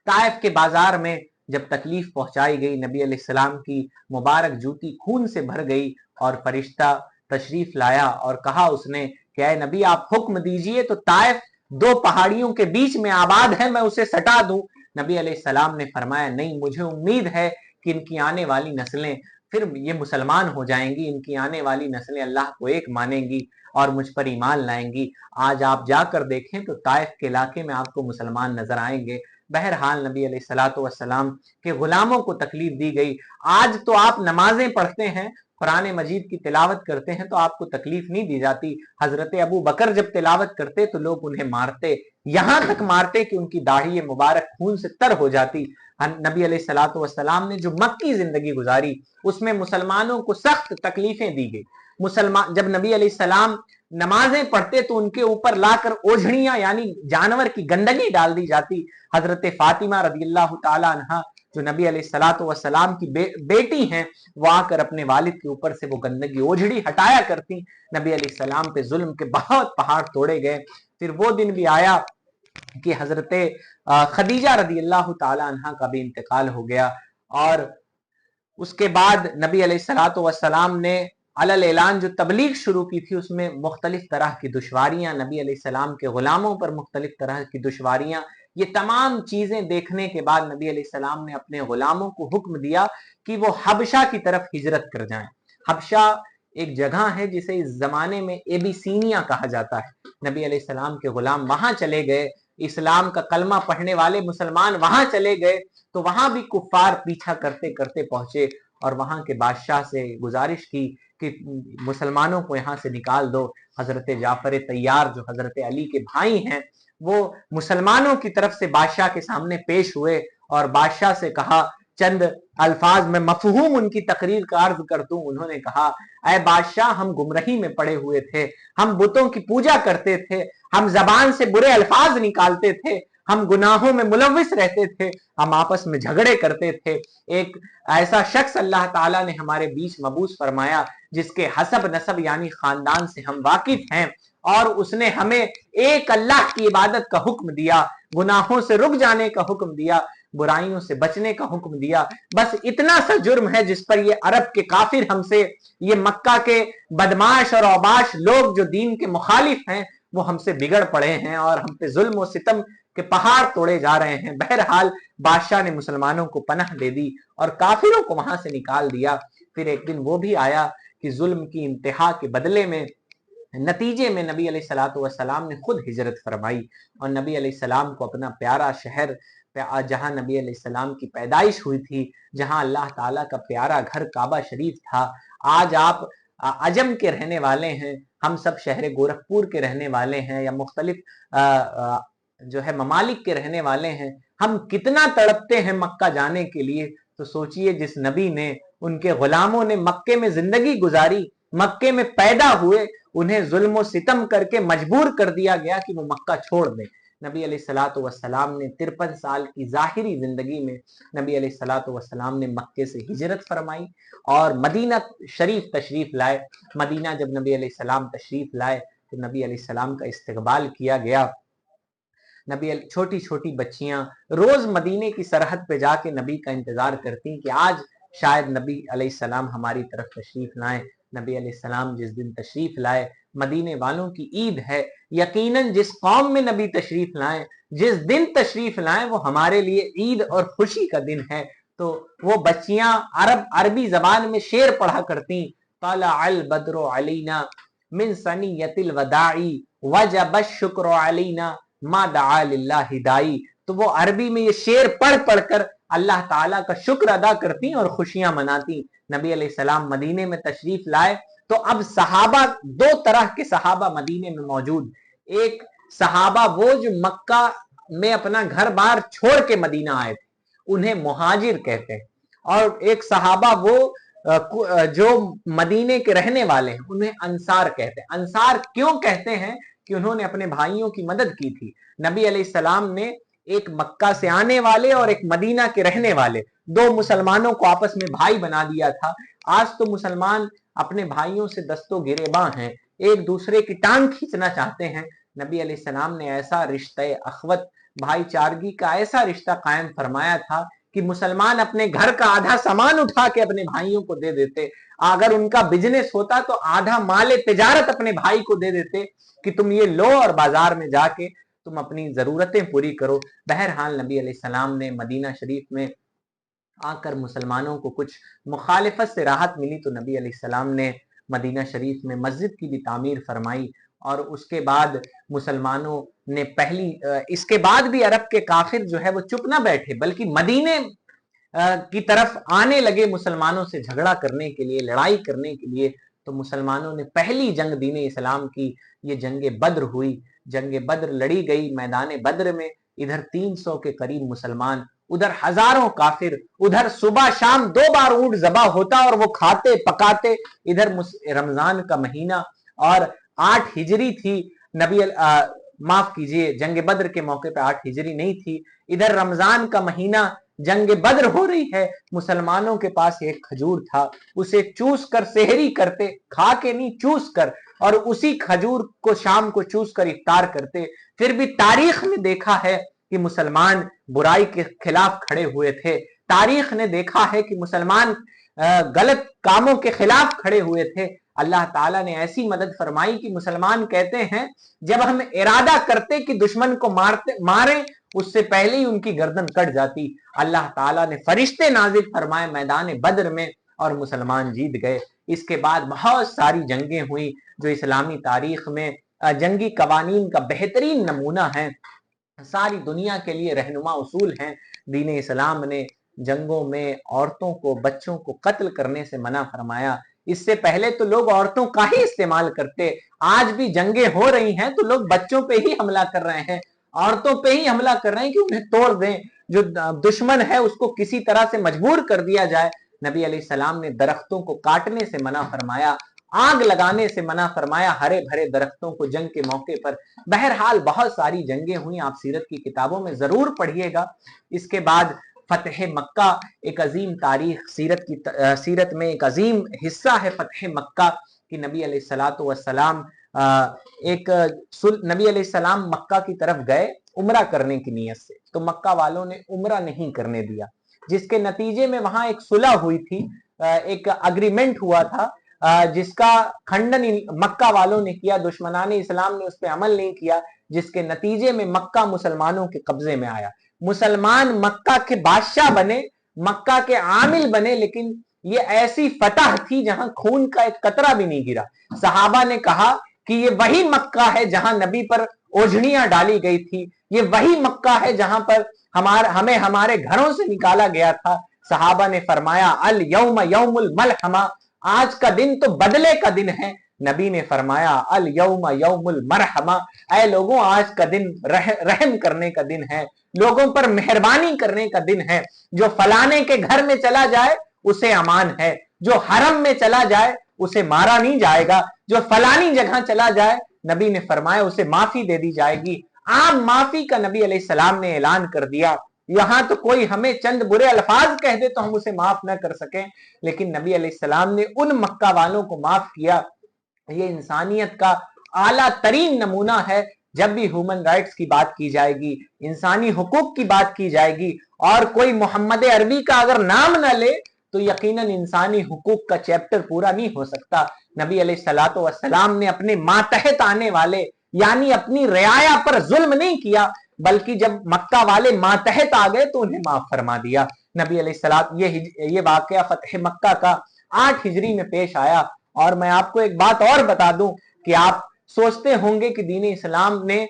ताइफ के बाजार में जब तकलीफ पहुंचाई गई, नबी अलैहिस्सलाम की मुबारक जूती खून से भर गई, और फरिश्ता तशरीफ लाया और कहा उसने कि ऐ नबी आप हुक्म दीजिए तो ताइफ 2 पहाड़ियों के बीच में आबाद है, मैं उसे सटा दूं। नबी अलैहिस्सलाम ने फरमाया नहीं, मुझे उम्मीद है कि इनकी आने वाली नस्लें फिर ये मुसलमान हो जाएंगी, इनकी आने वाली नस्लें अल्लाह को एक मानेंगी और मुझ पर ईमान लाएंगी। आज आप जाकर देखें तो ताइफ के इलाके में आपको मुसलमान नजर आएंगे। बहरहाल नबी अलैहिस्सलातु वस्सलाम के गुलामों को तकलीफ दी गई। आज तो आप नमाजें पढ़ते हैं, कुरान मजीद की तिलावत करते हैं तो आपको तकलीफ नहीं दी जाती। हजरत अबू बकर जब तिलावत करते तो लोग उन्हें मारते, यहां तक मारते कि उनकी दाढ़ी मुबारक खून से तर हो जाती। नबी अलैहिस्सलातु वस्सलाम ने जो मक्की जिंदगी गुजारी उसमें मुसलमानों को सख्त तकलीफें दी गई। मुसलमान जब नबी अलैहिस्सलाम नमाजें पढ़ते तो उनके ऊपर लाकर ओझड़ियां यानी जानवर की गंदगी डाल दी जाती। हजरत फातिमा रदियल्लाहु ताला अन्हा जो नबी अलैहिस्सलातु वस्सलाम की बेटी हैं, वो आकर अपने वालिद के ऊपर से वो गंदगी ओझड़ी हटाया करती। नबी अलैहिस्सलाम पे जुल्म के बहुत पहाड़ तोड़े गए। फिर वो दिन भी आया कि हजरत खदीजा रदियल्लाहु ताला अन्हा का भी इंतकाल हो गया, और उसके बाद नबी अलैहिस्सलातु वस्सलाम ने अलल ऐलान जो तबलीग शुरू की थी उसमें मुख्तलिफ तरह की दुश्वारियां, नबी अलैहिस्सलाम के गुलामों पर मुख्तलिफ तरह की दुश्वारियां, ये तमाम चीजें देखने के बाद नबी अलैहिस्सलाम ने अपने गुलामों को हुक्म दिया कि वो हबशा की तरफ हिजरत कर जाएं। हबशा एक जगह है जिसे इस जमाने में एबिसीनिया कहा जाता है। नबी अलैहिस्सलाम के गुलाम वहां चले गए, इस्लाम का कलमा पढ़ने वाले मुसलमान वहां चले गए, तो वहां भी कुफ्फार पीछा करते करते पहुंचे और वहां के बादशाह से गुजारिश की कि मुसलमानों को यहाँ से निकाल दो। हजरत जाफर तैयार जो हजरत अली के भाई हैं, वो मुसलमानों की तरफ से बादशाह के सामने पेश हुए और बादशाह से कहा, चंद अल्फाज में मफहूम उनकी तकरीर का अर्ज कर दूं। उन्होंने कहा, ऐ बादशाह, हम गुमराही में पड़े हुए थे, हम बुतों की पूजा करते थे, हम जबान से बुरे अल्फाज निकालते थे, हम गुनाहों में मुलविस रहते थे, हम आपस में झगड़े करते थे। एक ऐसा शख्स अल्लाह ताला ने हमारे बीच मबूस फरमाया जिसके हसब नसब यानी खानदान से हम वाकिफ हैं, और उसने हमें एक अल्लाह की इबादत का हुक्म दिया, गुनाहों से रुक जाने का हुक्म दिया, बुराइयों से बचने का हुक्म दिया। बस इतना सा जुर्म है जिस पर ये अरब के काफिर हमसे, ये मक्का के बदमाश और औबाश लोग जो दीन के मुखालिफ हैं, वो हमसे बिगड़ पड़े हैं और हम पे जुल्म और सितम के पहाड़ तोड़े जा रहे हैं। बहरहाल बादशाह ने मुसलमानों को पनाह दे दी और काफिरों को वहां से निकाल दिया। फिर एक दिन वो भी आया कि जुल्म की इंतहा के बदले में नतीजे में नबी अलैहिस्सलातु वस्सलाम ने खुद हिजरत फरमाई और नबी अलैहिस्सलाम को अपना प्यारा शहर, जहां नबी अलैहिस्सलाम की पैदाइश हुई थी, जहां अल्लाह ताला का प्यारा घर काबा शरीफ था। आज आप अजम के रहने वाले हैं, हम सब शहर गोरखपुर के रहने वाले हैं या मुख्तलिफ जो है ममालिक के रहने वाले हैं, हम कितना तड़पते हैं मक्का जाने के लिए। तो सोचिए, जिस नबी ने, उनके गुलामों ने मक्के में जिंदगी गुजारी, मक्के में पैदा हुए, उन्हें जुल्म सितम करके मजबूर कर दिया गया कि वो मक्का छोड़ दें। नबी अलैहिस्सलातु वस्सलाम ने 53 साल की जाहिरी जिंदगी में नबी अलैहिस्सलातु वस्सलाम ने मक्के से हिजरत फरमाई और मदीना शरीफ तशरीफ लाए। मदीना जब नबी अलैहिस्सलाम तशरीफ लाए तो नबी अलैहिस्सलाम का इस्तकबाल किया गया। नबी, छोटी छोटी बच्चियां रोज मदीने की सरहद पे जाके नबी का इंतजार करती कि आज शायद नबी अलैहिस्सलाम हमारी तरफ तशरीफ लाएं। नबी अलैहिस्सलाम जिस दिन तशरीफ लाए, मदीने वालों की ईद है। यकीनन जिस कौम में नबी तशरीफ लाएं, जिस दिन तशरीफ लाएं, वो हमारे लिए ईद और खुशी का दिन है। तो वो बच्चियां अरबी जबान में शेर पढ़ा करती, तला अल बद्रो अलैना मिन सनियतिल वदाई वजब शुक्र अलैना मा दआ लिल्लाहि दाई। तो वो अरबी में ये शेर पढ़ पढ़कर अल्लाह ताला का शुक्र अदा करती और खुशियां मनाती। नबी अलैहिस्सलाम मदीने में तशरीफ लाए तो अब सहाबा, दो तरह के सहाबा मदीने में मौजूद। एक सहाबा वो जो मक्का में अपना घर बार छोड़ के मदीना आए थे, उन्हें मुहाजिर कहते हैं, और एक सहाबा वो जो मदीने के रहने वाले हैं, उन्हें अंसार कहते हैं। अंसार क्यों कहते हैं? कि उन्होंने अपने भाइयों की मदद की थी। नबी अलैहिस्सलाम ने एक मक्का से आने वाले और एक मदीना के रहने वाले दो मुसलमानों को आपस में भाई बना दिया था। आज तो मुसलमान अपने भाइयों से दस्तों गिरेबां हैं, एक दूसरे की टांग खींचना चाहते हैं। नबी अलैहिस्सलाम ने ऐसा रिश्ता अखवत, भाईचारगी का ऐसा रिश्ता कायम फरमाया था कि मुसलमान अपने घर का आधा सामान उठा के अपने भाइयों को दे देते। अगर उनका बिजनेस होता तो आधा माल तिजारत अपने भाई को दे देते कि तुम ये लो और बाजार में जाके तुम अपनी जरूरतें पूरी करो। बहरहाल नबी अलैहिस्सलाम ने मदीना शरीफ में आकर मुसलमानों को कुछ मुखालिफत से राहत मिली तो नबी अलैहिस्सलाम ने मदीना शरीफ में मस्जिद की भी तामीर फरमाई। और उसके बाद मुसलमानों ने इसके बाद भी अरब के काफिर जो है वो चुप ना बैठे, बल्कि मदीने की तरफ आने लगे मुसलमानों से झगड़ा करने के लिए, लड़ाई करने के लिए, तो मुसलमानों ने पहली जंग दीन इस्लाम की ये जंग बद्र हुई। जंग बद्र लड़ी गई मैदान बद्र में। इधर 300 के करीब मुसलमान, उधर हजारों काफिर, उधर सुबह शाम 2 बार ऊंट ज़बा होता और वो खाते पकाते। इधर रमजान का महीना और 8 हिजरी थी, माफ कीजिए, जंग बद्र के मौके पे 8 हिजरी नहीं थी। इधर रमजान का महीना, जंग बद्र हो रही है। मुसलमानों के पास एक खजूर था, उसे चूस कर सेहरी करते, खा के नहीं, चूस कर, और उसी खजूर को शाम को चूस कर इफ्तार करते। फिर भी तारीख ने देखा है कि मुसलमान बुराई के खिलाफ खड़े हुए थे। तारीख ने देखा है कि मुसलमान गलत कामों के खिलाफ खड़े हुए थे। अल्लाह ताला ने ऐसी मदद फरमाई कि मुसलमान कहते हैं जब हम इरादा करते कि दुश्मन को मारें, उससे पहले ही उनकी गर्दन कट जाती। अल्लाह ताला ने फरिश्ते नाजिल फरमाए मैदान बद्र में और मुसलमान जीत गए। इसके बाद बहुत सारी जंगें हुई जो इस्लामी तारीख में जंगी कवानीन का बेहतरीन नमूना है, सारी दुनिया के लिए रहनुमा उसूल हैं। दीन इस्लाम ने जंगों में औरतों को, बच्चों को कत्ल करने से मना फरमाया। इससे पहले तो लोग औरतों का ही इस्तेमाल करते, आज भी जंगें हो रही हैं तो लोग बच्चों पे ही हमला कर रहे हैं, औरतों पे ही हमला कर रहे हैं कि उन्हें तोड़ दें, जो दुश्मन है उसको किसी तरह से मजबूर कर दिया जाए। नबी अलैहिस्सलाम ने दरख्तों को काटने से मना फरमाया, आग लगाने से मना फरमाया, हरे भरे दरख्तों को जंग के मौके पर। बहरहाल बहुत सारी जंगें हुई, आप सीरत की किताबों में जरूर पढ़िएगा। इसके बाद फतह मक्का, एक अजीम तारीख, सीरत में एक अजीम हिस्सा है फतह मक्का कि नबी अलैहिस्सलाम नबी अलैहिस्सलाम मक्का की तरफ गए उम्रा करने की नीयत से, तो मक्का वालों ने उम्रा नहीं करने दिया, जिसके नतीजे में वहां एक सुलह हुई थी, एक अग्रीमेंट हुआ था, जिसका खंडन मक्का वालों ने किया, दुश्मनाने इस्लाम ने उस पर अमल नहीं किया, जिसके नतीजे में मक्का मुसलमानों के कब्जे में आया। मुसलमान मक्का के बादशाह बने, मक्का के आमिल बने, लेकिन ये ऐसी फतह थी जहां खून का एक कतरा भी नहीं गिरा। सहाबा ने कहा कि ये वही मक्का है जहां नबी पर ओझड़ियां डाली गई थी, ये वही मक्का है जहां पर हमें हमारे घरों से निकाला गया था। सहाबा ने फरमाया अल यौम यौमुल मलहमा, आज का दिन तो बदले का दिन है। नबी ने फरमाया अल यौम यौमुल मरहमा, ऐ लोगों आज का दिन रहम करने का दिन है, लोगों पर मेहरबानी करने का दिन है। जो फलाने के घर में चला जाए उसे अमान है, जो हरम में चला जाए उसे मारा नहीं जाएगा, जो फलानी जगह चला जाए नबी ने फरमाया उसे माफी दे दी जाएगी। आम माफी का नबी अलैहिस्सलाम ने ऐलान कर दिया। यहां तो कोई हमें चंद बुरे अल्फाज कह दे तो हम उसे माफ ना कर सकें, लेकिन नबी अलैहिस्सलाम ने उन मक्का वालों को माफ किया। ये इंसानियत का आला तरीन नमूना है। जब भी ह्यूमन राइट्स की बात की जाएगी, इंसानी हुकूक की बात की जाएगी, और कोई मोहम्मद अरबी का अगर नाम न ले तो यकीनन इंसानी हुकूक का चैप्टर पूरा नहीं हो सकता। नबी अलैहिस्सलातु वस्सलाम ने अपने मातहत आने वाले यानी अपनी रियाया पर जुल्म नहीं किया, बल्कि जब मक्का वाले मातहत आ गए तो उन्हें माफ फरमा दिया। नबी अलैहिस्सलाम ये वाकया फतह मक्का का 8 हिजरी में पेश आया। और मैं आपको एक बात और बता दूं कि आप सोचते होंगे कि दीन इस्लाम ने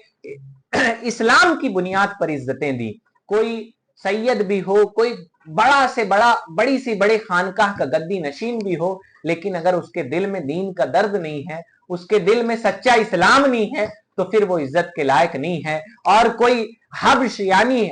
इस्लाम की बुनियाद पर इज्जतें दी, कोई सैयद भी हो, कोई बड़ा से बड़ा, बड़ी सी बड़े खानकाह का गद्दी नशीन भी हो, लेकिन अगर उसके दिल में दीन का दर्द नहीं है, उसके दिल में सच्चा इस्लाम नहीं है, तो फिर वो इज्जत के लायक नहीं है। और कोई हब्श यानी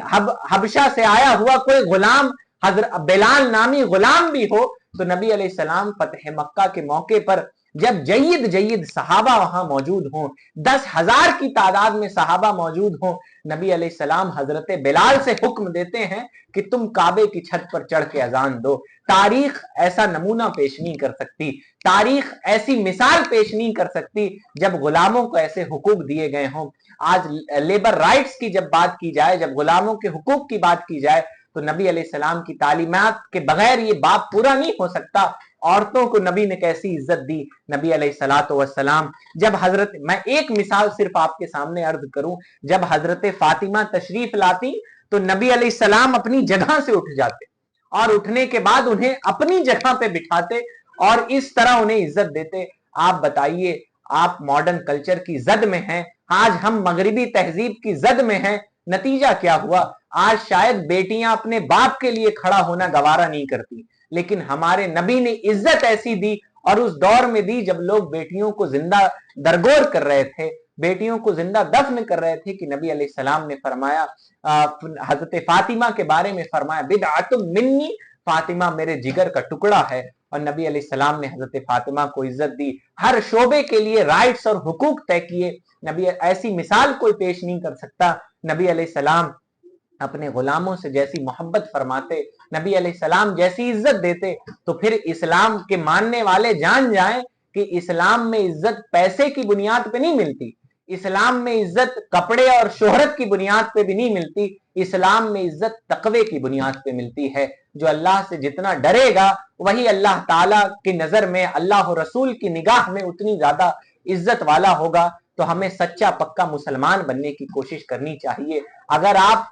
हबशा से आया हुआ कोई गुलाम, हजरत बिलाल नामी गुलाम भी हो, तो नबी अलैहिस्सलाम फतह मक्का के मौके पर जब जय्यद सहाबा वहां मौजूद हों, 10,000 की तादाद में सहाबा मौजूद हों, नबी अलैहिस्सलाम हजरत बिलाल से हुक्म देते हैं कि तुम काबे की छत पर चढ़ के अजान दो। तारीख ऐसा नमूना पेश नहीं कर सकती, तारीख ऐसी मिसाल पेश नहीं कर सकती जब गुलामों को ऐसे हुकूक दिए गए हों। आज लेबर राइट्स की जब बात की जाए, जब गुलामों के हुकूक की बात की जाए, तो नबी अलैहिस्सलाम की तालीमात के बगैर ये बात पूरा नहीं हो सकता। औरतों को नबी ने कैसी इज्जत दी। नबी अलैहिस्सलातु वस्सलाम जब हजरत, मैं एक मिसाल सिर्फ आपके सामने अर्ज करूं, जब हजरत फातिमा तशरीफ लाती तो नबी अलैहिस्सलाम अपनी जगह से उठ जाते और उठने के बाद उन्हें अपनी जगह पे बिठाते और इस तरह उन्हें इज्जत देते। आप बताइए, आप मॉडर्न कल्चर की जद में हैं, आज हम मगरिबी तहजीब की जद में हैं, نتیجہ کیا ہوا؟ آج شاید بیٹیاں اپنے باپ کے لیے کھڑا ہونا گوارا نہیں کرتی، لیکن ہمارے نبی نے عزت ایسی دی، اور اس دور میں دی جب لوگ بیٹیوں کو زندہ درگور کر رہے تھے، بیٹیوں کو زندہ دفن کر رہے تھے، کہ نبی علیہ السلام نے فرمایا، حضرت فاطمہ کے بارے میں فرمایا بدعۃ منی، فاطمہ میرے جگر کا ٹکڑا ہے، اور نبی علیہ السلام نے حضرت فاطمہ کو عزت دی، ہر شعبے کے لیے رائٹس اور حقوق طے کیے، نبی ایسی مثال کوئی پیش نہیں کر سکتا۔ نبی علیہ السلام اپنے غلاموں سے جیسی محبت فرماتے، نبی علیہ السلام جیسی عزت دیتے، تو پھر اسلام کے ماننے والے جان جائیں کہ اسلام میں عزت پیسے کی بنیاد پہ نہیں ملتی، اسلام میں عزت کپڑے اور شہرت کی بنیاد پہ بھی نہیں ملتی، اسلام میں عزت تقوی کی بنیاد پہ ملتی ہے۔ جو اللہ سے جتنا ڈرے گا وہی اللہ تعالیٰ کی نظر میں، اللہ رسول کی نگاہ میں اتنی زیادہ عزت والا ہوگا۔ تو ہمیں سچا پکا مسلمان بننے کی کوشش کرنی چاہیے۔ اگر آپ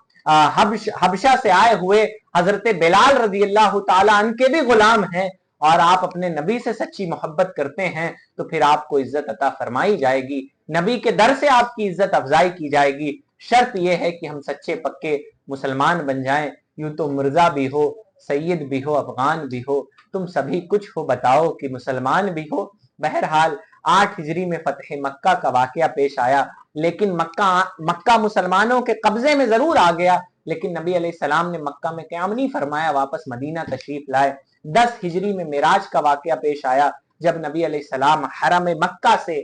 حبشہ سے آئے ہوئے حضرت بلال رضی اللہ تعالیٰ عنہ کے بھی غلام ہیں، اور آپ اپنے نبی سے سچی محبت کرتے ہیں، تو پھر آپ کو عزت عطا فرمائی جائے گی، نبی کے در سے آپ کی عزت افزائی کی جائے گی۔ شرط یہ ہے کہ ہم سچے پکے مسلمان بن جائیں۔ یوں تو مرزا بھی ہو، سید بھی ہو، افغان بھی ہو، تم سبھی کچھ ہو، بتاؤ کہ مسلمان بھی ہو۔ بہرحال 8 ہجری میں فتح مکہ کا واقعہ پیش آیا، لیکن مکہ مسلمانوں کے قبضے میں ضرور آ گیا، لیکن نبی علیہ السلام نے مکہ میں قیام نہیں فرمایا، واپس مدینہ تشریف لائے۔ 10 ہجری میں معراج کا واقعہ پیش آیا، جب نبی علیہ السلام حرم مکہ سے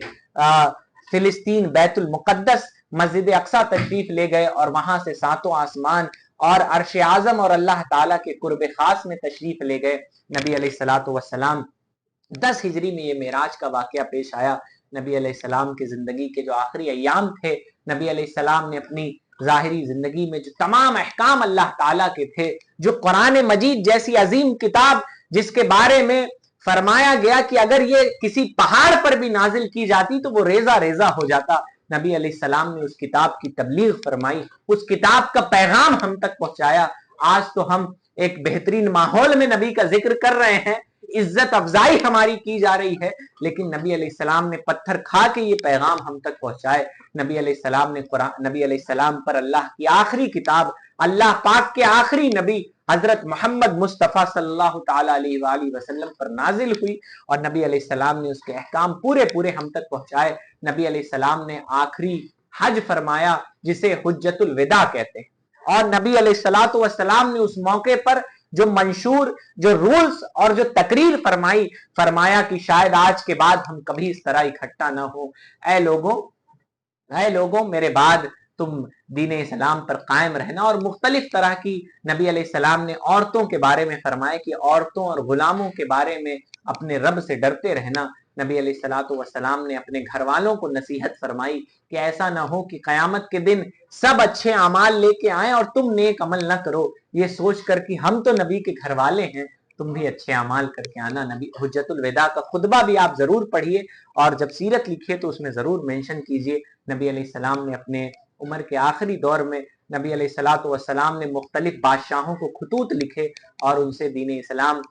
فلسطین بیت المقدس مسجد اقصی تشریف لے گئے، اور وہاں سے 7 آسمان اور عرش اعظم اور اللہ تعالیٰ کے قرب خاص میں تشریف لے گئے نبی علیہ السلام۔ 10 ہجری میں یہ معراج کا واقعہ پیش آیا۔ نبی علیہ السلام کی زندگی کے جو آخری ایام تھے، نبی علیہ السلام نے اپنی ظاہری زندگی میں جو تمام احکام اللہ تعالیٰ کے تھے، جو قرآن مجید جیسی عظیم کتاب جس کے بارے میں فرمایا گیا کہ اگر یہ کسی پہاڑ پر بھی نازل کی جاتی تو وہ ریزہ ریزہ ہو جاتا، نبی علیہ السلام نے اس کتاب کی تبلیغ فرمائی، اس کتاب کا پیغام ہم تک پہنچایا۔ آج تو ہم ایک بہترین ماحول میں نبی کا ذکر کر رہے ہیں، عزت افزائی ہماری کی جا رہی ہے، لیکن نبی علیہ السلام نے پتھر کھا کے یہ پیغام ہم تک پہنچائے۔ نبی علیہ السلام نے نبی علیہ السلام پر اللہ کی آخری کتاب، اللہ پاک کے آخری نبی حضرت محمد مصطفیٰ صلی اللہ تعالی علیہ وآلہ وسلم پر نازل ہوئی، اور نبی علیہ السلام نے اس کے احکام پورے ہم تک پہنچائے۔ نبی علیہ السلام نے آخری حج فرمایا، جسے حجت الوداع کہتے ہیں، اور نبی علیہ السلام نے اس موقع پر جو منشور، جو رولز اور جو تقریر فرمایا کہ شاید آج کے بعد ہم کبھی اس طرح اکٹھا نہ ہو۔ اے لوگوں میرے بعد تم دین اسلام پر قائم رہنا، اور مختلف طرح کی نبی علیہ السلام نے عورتوں کے بارے میں فرمایا کہ عورتوں اور غلاموں کے بارے میں اپنے رب سے ڈرتے رہنا۔ نبی علیہ السلام نے اپنے گھر والوں کو نصیحت فرمائی کہ ایسا نہ ہو کہ قیامت کے دن سب اچھے اعمال لے کے آئیں اور تم نیک عمل نہ کرو، یہ سوچ کر کہ ہم تو نبی کے گھر والے ہیں، تم بھی اچھے اعمال کر کے آنا۔ نبی حجت الوداع کا خطبہ بھی آپ ضرور پڑھیے، اور جب سیرت لکھیے تو اس میں ضرور مینشن کیجئے۔ نبی علیہ السلام نے اپنے عمر کے آخری دور میں نبی علیہ السلام نے مختلف بادشاہوں کو خطوط لکھے اور ان سے دین اسلام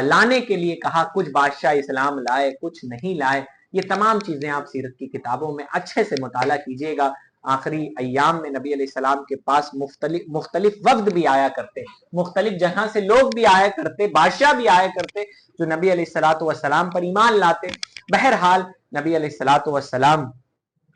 لانے کے لیے کہا۔ کچھ بادشاہ اسلام لائے، کچھ نہیں لائے۔ یہ تمام چیزیں آپ سیرت کی کتابوں میں اچھے سے مطالعہ کیجئے گا۔ آخری ایام میں نبی علیہ السلام کے پاس مختلف وفد بھی آیا کرتے، مختلف جگہ سے لوگ بھی آیا کرتے، بادشاہ بھی آیا کرتے جو نبی علیہ السلام پر ایمان لاتے۔ بہرحال نبی علیہ السلام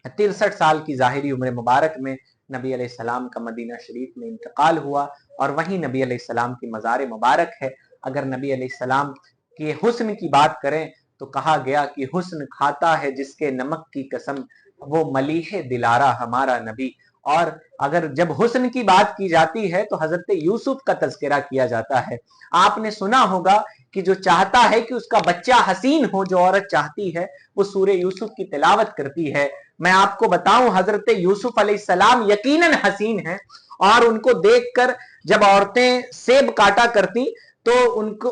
63 سال کی ظاہری عمر مبارک میں نبی علیہ السلام کا مدینہ شریف میں انتقال ہوا، اور وہیں نبی علیہ السلام کی مزار مبارک ہے۔ اگر نبی علیہ السلام کے حسن کی بات کریں تو کہا گیا کہ حسن کھاتا ہے جس کے نمک کی قسم، وہ ملیح دلارا ہمارا نبی۔ اور اگر جب حسن کی بات کی جاتی ہے تو حضرت یوسف کا تذکرہ کیا جاتا ہے۔ آپ نے سنا ہوگا کہ جو چاہتا ہے کہ اس کا بچہ حسین ہو، جو عورت چاہتی ہے وہ سورہ یوسف کی تلاوت کرتی ہے۔ میں آپ کو بتاؤں حضرت یوسف علیہ السلام یقیناً حسین ہیں، اور ان کو دیکھ کر جب عورتیں سیب کاٹا کرتی تو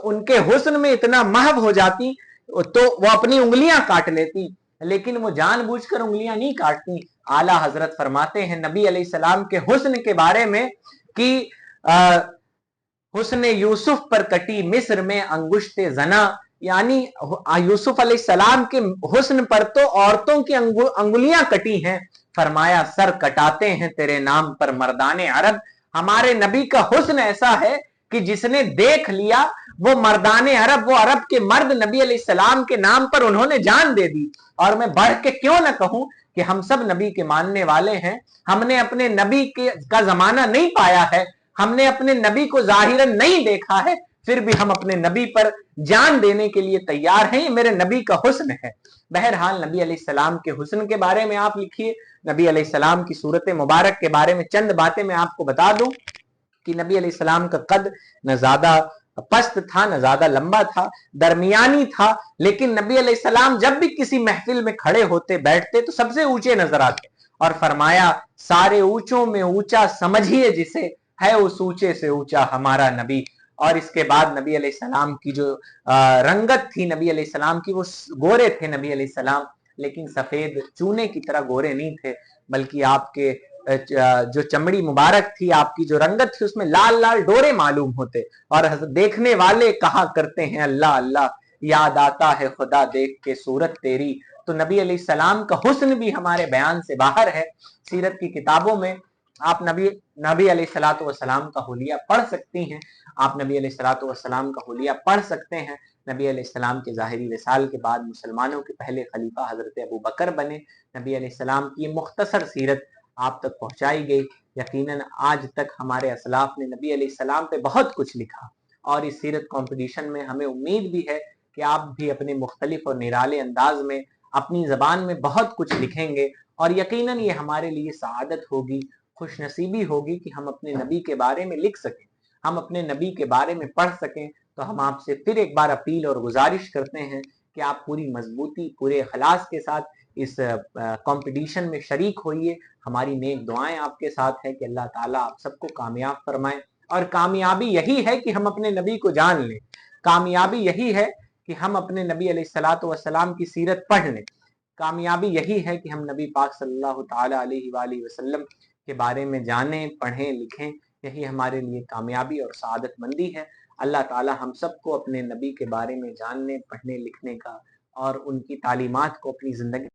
ان کے حسن میں اتنا محو ہو جاتی تو وہ اپنی انگلیاں کاٹ لیتی، لیکن وہ جان بوجھ کر انگلیاں نہیں کاٹتی۔ اعلیٰ حضرت فرماتے ہیں نبی علیہ السلام کے حسن کے بارے میں کہ حسن یوسف پر کٹی مصر میں انگشت زنا، यानी यूसुफ अलैहिस्सलाम के हुस्न पर तो औरतों की अंगुलियां कटी हैं। फरमाया सर कटाते हैं तेरे नाम पर मर्दाने अरब। हमारे नबी का हुस्न ऐसा है कि जिसने देख लिया वो मर्दाने अरब, वो अरब के मर्द नबी अलैहिस्सलाम के नाम पर उन्होंने जान दे दी। और मैं बढ़ के क्यों ना कहूं कि हम सब नबी के मानने वाले हैं। हमने अपने नबी के का जमाना नहीं पाया है, हमने अपने नबी को जाहिरन नहीं देखा है, फिर भी हम अपने नबी पर जान देने के लिए तैयार हैं। ये मेरे नबी का हुस्न है। बहरहाल नबी अलैहिस्सलाम के हुस्न के बारे में आप लिखिए, नबी अलैहिस्सलाम की सूरत मुबारक के बारे में चंद बातें मैं आपको बता दूं कि नबी अलैहिस्सलाम का कद न ज्यादा पस्त था न ज्यादा लंबा था, दरमियानी था। लेकिन नबी अलैहिस्सलाम जब भी किसी महफिल में खड़े होते बैठते तो सबसे ऊंचे नजर आते। और फरमाया सारे ऊंचों में ऊंचा समझिए जिसे, है उस ऊंचे से ऊंचा हमारा नबी। और इसके बाद नबी अलैहिस्सलाम की जो रंगत थी नबी अलैहिस्सलाम की, वो गोरे थे नबी अलैहिस्सलाम, लेकिन सफेद चूने की तरह गोरे नहीं थे, बल्कि आपके जो चमड़ी मुबारक थी, आपकी जो रंगत थी, उसमें लाल लाल डोरे मालूम होते। और देखने वाले कहा करते हैं अल्लाह अल्लाह, याद आता है खुदा देख के सूरत तेरी। तो नबी अलैहिस्सलाम का हुस्न भी हमारे बयान से बाहर है। सीरत की किताबों में आप नबी नबी अलैहिस्सलातु वस्सलाम का हुलिया पढ़ सकती हैं, आप नबी अलैहिस्सलातु वस्सलाम का हुलिया पढ़ सकते हैं। नबी अलैहिस्सलाम के ज़ाहिरी विसाल के बाद मुसलमानों के पहले खलीफा हजरत अबू बकर बने। नबी अलैहिस्सलाम की मुख्तसर सीरत आप तक पहुंचाई गई। यकीनन आज तक हमारे असलाफ ने नबी अलैहिस्सलाम पे बहुत कुछ लिखा, और इस सीरत कंपटीशन में हमें उम्मीद भी है कि आप भी अपने मुख्तलिफ और निराले अंदाज में अपनी जबान में बहुत कुछ लिखेंगे। और यकीनन ये हमारे लिए सआदत होगी, खुशनसीबी होगी कि हम अपने नबी के बारे में लिख सकें, हम अपने नबी के बारे में पढ़ सकें। तो हम आपसे फिर एक बार अपील और गुजारिश करते हैं कि आप पूरी मजबूती, पूरे इखलास के साथ इस कंपटीशन में शरीक होइए। हमारी नेक दुआएं आपके साथ है कि अल्लाह ताला आप सबको कामयाब फरमाए। और कामयाबी यही है कि हम अपने नबी को जान लें, कामयाबी यही है कि हम अपने नबी अलैहिस्सलातु वस्सलाम की सीरत पढ़ लें, कामयाबी यही है कि हम नबी पाक सल्लल्लाहु ताला अलैहि वसल्लम के बारे में जानें, पढ़ें, लिखें। यही हमारे लिए कामयाबी और सआदत मंदी है। अल्लाह ताला हम सबको अपने नबी के बारे में जानने, पढ़ने, लिखने का और उनकी तालीमात को अपनी जिंदगी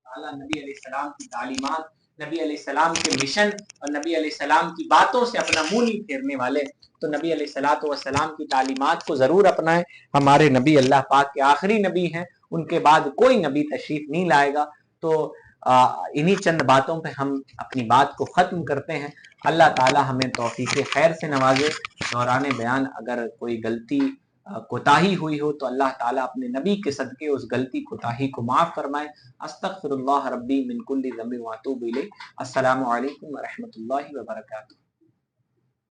ताला नबी अलैहिस्सलाम की तालीमात نبی علیہ السلام کے مشن اور نبی علیہ السلام کی باتوں سے اپنا منہ نہیں پھیرنے والے تو نبی علیہ الصلوۃ والسلام کی تعلیمات کو ضرور اپنائیں. ہمارے نبی اللہ پاک کے آخری نبی ہیں، ان کے بعد کوئی نبی تشریف نہیں لائے گا. تو انہی چند باتوں پہ ہم اپنی بات کو ختم کرتے ہیں. اللہ تعالی ہمیں توفیق خیر سے نوازے. دوران بیان اگر کوئی غلطی کوتاہی ہوئی ہو تو اللہ تعالیٰ اپنے نبی کے صدقے اس غلطی کوتاہی کو معاف فرمائے. استغفر اللہ ربی من کل ذنب واتوب الیہ. السلام علیکم ورحمۃ اللہ وبرکاتہ.